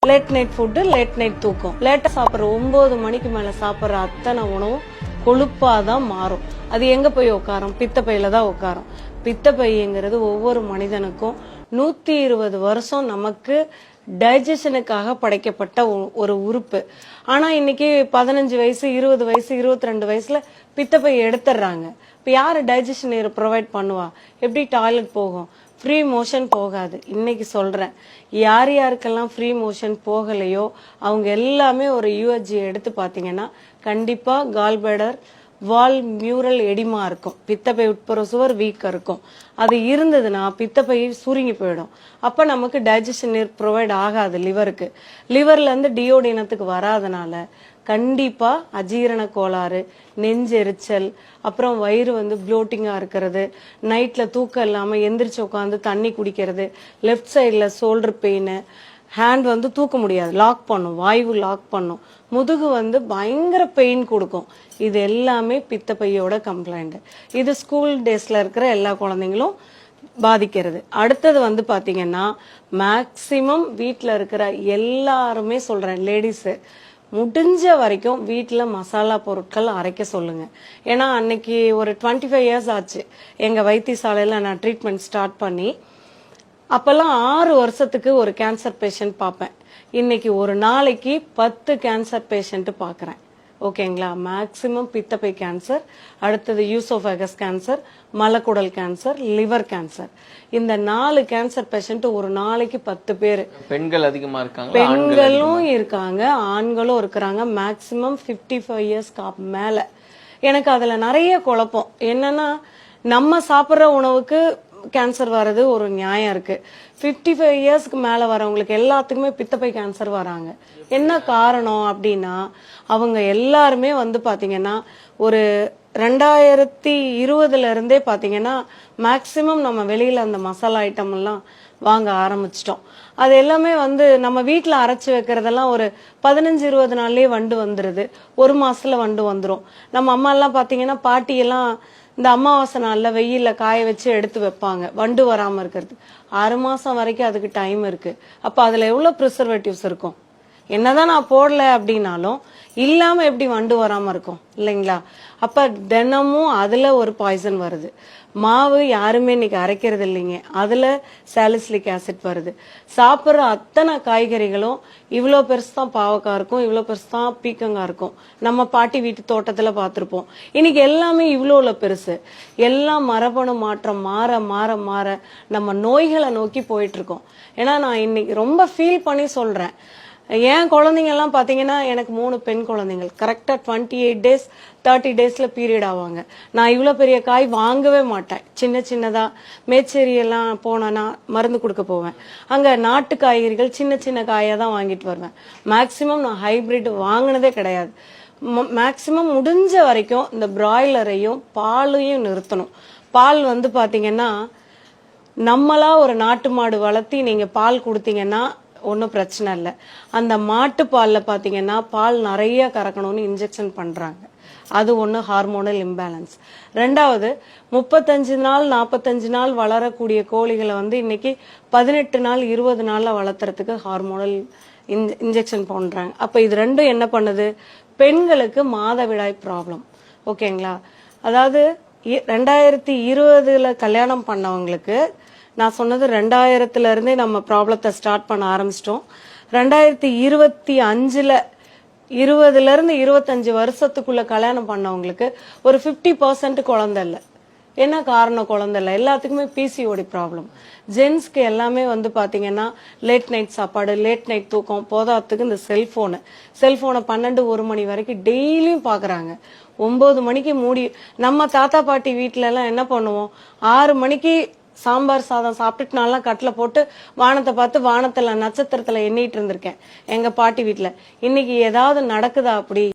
Late night food, late night தூக்கம். லேட்டா சாப்பிட்ற 9 மணிக்கு மேல சாப்பிட்ற அத்தனை உணவும் கொழுப்பாதான் மாறும். அது எங்க போய் உட்காரும்? பித்தப்பையில தான் உட்காரும். பித்தப்பைங்கிறது ஒவ்வொரு மனிதனுக்கும் 120 வருஷம் நமக்கு டைஜஷனுக்காக படைக்கப்பட்ட ஒரு உறுப்பு. ஆனா இன்னைக்கு 15 வயசு, 20 வயசு, 22 வயசுல பித்தப்பை எடுத்துடுறாங்க. இப்ப யாரு டைஜஷன் ப்ரொவைட் பண்ணுவா? எப்படி டாய்லெட் போகும்? ஃப்ரீ மோஷன் போகாது. இன்னைக்கு சொல்றேன், யார் யாருக்கெல்லாம் ஃப்ரீ மோஷன் போகலையோ அவங்க எல்லாமே ஒரு யூஎஸ்ஜி எடுத்து பாத்தீங்கன்னா கண்டிப்பா கால்பேடர் வால் மியூரல் எடிமா இருக்கும். பித்தப்பை உட்புற சுவர் வீக்கா இருக்கும். அது இருந்ததுன்னா பித்தப்பை சுருங்கி போயிடும். அப்ப நமக்கு டைஜஷன் ப்ரொவைட் ஆகாது லிவருக்கு. லிவர்ல இருந்து டியோடினத்துக்கு வராதனால கண்டிப்பா அஜீரண கோளாறு, நெஞ்செரிச்சல், அப்புறம் வயிறு ப்ளோட்டிங்கா இருக்கிறது, நைட்ல தூக்கம் இல்லாம எந்திரிச்சு உட்காந்து தண்ணி குடிக்கிறது, லெஃப்ட் சைட்ல ஷோல்டர் பெயின், ஹேண்ட் தூக்க முடியாது, லாக் பண்ணும், வாயு லாக் பண்ணும், முதுகு பயங்கர பெயின் கொடுக்கும். இது எல்லாமே பித்தப்பையோட கம்ப்ளைண்ட். இது ஸ்கூல் டேஸ்ல இருக்கிற எல்லா குழந்தைங்களும் பாதிக்கிறது. அடுத்தது பாத்தீங்கன்னா மேக்சிமம் வீட்டுல இருக்கிற எல்லாருமே சொல்றேன், லேடிஸ் முடிஞ்ச வரைக்கும் வீட்டுல மசாலா பொருட்கள் அரைக்க சொல்லுங்க. ஏன்னா அன்னைக்கு ஒரு 25 இயர்ஸ் ஆச்சு எங்க வைத்தியசாலையில நான் ட்ரீட்மெண்ட் ஸ்டார்ட் பண்ணி. அப்பெல்லாம் 6 வருஷத்துக்கு ஒரு கேன்சர் பேஷண்ட் பார்ப்பேன். இன்னைக்கு ஒரு நாளைக்கு 10 கேன்சர் பேஷண்ட் பாக்குறேன். ஓகேங்களா? மேக்சிமம் பித்தப்பை கேன்சர், அடுத்தது யூசோஃபேகஸ் கேன்சர், மலக்குடல் கேன்சர், லிவர் கேன்சர். இந்த 4 கேன்சர் பேஷண்ட் ஒரு நாளைக்கு 10 பேர். பெண்கள் அதிகமா இருக்காங்க, பெண்களும் இருக்காங்க, ஆண்களும் இருக்கிறாங்க. மேக்சிமம் 55 இயர்ஸ்க்கு மேல. எனக்கு அதுல நிறைய குழப்பம் என்னன்னா, நம்ம சாப்பிடுற உணவுக்கு கேன்சர் வர்றது ஒரு நியாயம் இருக்கு. 55 இயர்ஸ்க்கு மேல வரவங்களுக்கு எல்லாத்துக்குமே பித்தப்பை கேன்சர் வராங்க. என்ன காரணம் அப்படின்னா, அவங்க எல்லாருமே பாத்தீங்கன்னா ஒரு 2020ல இருந்தே பாத்தீங்கன்னா மேக்சிமம் நம்ம வெளியில அந்த மசாலா ஐட்டம் எல்லாம் வாங்க ஆரம்பிச்சிட்டோம். அது எல்லாமே நம்ம வீட்டுல அரைச்சு வைக்கிறதெல்லாம் ஒரு 15-20 நாள்லயே வந்துருது. ஒரு மாசத்துல வந்துரும். நம்ம அம்மா எல்லாம் பாத்தீங்கன்னா, பாட்டி எல்லாம் இந்த அமாவாசை நாள்ல வெயில்ல காய வச்சு எடுத்து வைப்பாங்க வண்டு வராம இருக்கிறது. 6 மாசம் வரைக்கும் அதுக்கு டைம் இருக்கு. அப்ப அதுல எவ்வளவு ப்ரிசர்வேட்டிவ்ஸ் இருக்கும்? என்னதான் நான் போடல அப்படின்னாலும் இல்லாம எப்படி வண்டு வராம இருக்கும் இல்லைங்களா? அப்ப தினமும் அதுல ஒரு பாய்சன் வருது. மாவு யாருமே இன்னைக்கு அரைக்கிறது இல்லைங்க, அதுல சாலிசிலிக் ஆசிட் வருது. சாப்பிடுற அத்தனை காய்கறிகளும் இவ்வளோ பெருசுதான் பாவக்காய் இருக்கும், இவ்வளோ பெருசுதான் பீக்கங்காய் இருக்கும். நம்ம பாட்டி வீட்டு தோட்டத்துல பார்த்திருப்போம். இன்னைக்கு எல்லாமே இவ்வளோல பெருசு. எல்லாம் மரபணு மாற்றம் மாற மாற மாற நம்ம நோய்களை நோக்கி போயிட்டு இருக்கோம். ஏன்னா நான் இன்னைக்கு ரொம்ப ஃபீல் பண்ணி சொல்றேன். என் குழந்தைங்க எல்லாம் பாத்தீங்கன்னா, எனக்கு 3 பெண் குழந்தைகள். கரெக்டா 28 டேஸ் 30 டேஸ்ல பீரியட் ஆவாங்க. நான் இவ்வளவு பெரிய காய் வாங்கவே மாட்டேன். சின்ன சின்னதா மேச்சேரி எல்லாம் போனா மருந்து கொடுக்க போவேன். அங்க நாட்டு காய்கறிகள் சின்ன சின்ன காயா தான் வாங்கிட்டு வருவேன். மேக்சிமம் நான் ஹைபிரிட் வாங்கினதே கிடையாது. மேக்சிமம் முடிஞ்ச வரைக்கும் இந்த பிராய்லரையும் பாலையும் நிறுத்தணும். பால் பாத்தீங்கன்னா, நம்மளா ஒரு நாட்டு மாடு வளர்த்தி நீங்க பால் கொடுத்தீங்கன்னா ஒன்னும் பிரச்சனை இல்லை. அந்த மாட்டு பால்ல பாத்தீங்கன்னா பால் நிறைய கறக்கணும்னு இன்ஜெக்ஷன் பண்றாங்க. அது ஒண்ணு ஹார்மோனல் இம்பேலன்ஸ். ரெண்டாவது 35 நாள் 45 நாள் வளரக்கூடிய கோழிகளை இன்னைக்கு 18 நாள் 20 நாள்ல வளர்த்துறதுக்கு ஹார்மோனல் இன்ஜெக்ஷன் பண்றாங்க. அப்ப இது ரெண்டும் என்ன பண்ணுது? பெண்களுக்கு மாதவிடாய் ப்ராப்ளம். ஓகேங்களா? அதாவது 2020ல கல்யாணம் பண்ணவங்களுக்கு நான் சொன்னது 2000ல இருந்தே நம்ம ப்ராப்ளத்தை ஸ்டார்ட் பண்ண ஆரம்பிச்சிட்டோம். 2025ல 20ல இருந்து 25 வருஷத்துக்குள்ள கல்யாணம் பண்ணவங்களுக்கு ஒரு 50% குழந்தை இல்லை. என்ன காரணம்? குழந்தை இல்லை. எல்லாத்துக்குமே பிசிஓடி ப்ராப்ளம். ஜென்ஸ்க்கு எல்லாமே பாத்தீங்கன்னா லேட் நைட் சாப்பாடு, லேட் நைட் தூக்கம், போதாத்துக்கு இந்த செல்போனை 12-1 மணி வரைக்கும் டெய்லியும் பாக்குறாங்க. 9 மணிக்கு மூடி. நம்ம தாத்தா பாட்டி வீட்டுல எல்லாம் என்ன பண்ணுவோம்? 6 மணிக்கு சாம்பார் சாதம் சாப்பிட்டுட்டு நான்லாம் கட்டில போட்டு வானத்தை பார்த்து வானத்துல நட்சத்திரத்துல எண்ணிட்டு இருந்திருக்கேன் எங்க பாட்டி வீட்டுல. இன்னைக்கு ஏதாவது நடக்குதா அப்படி?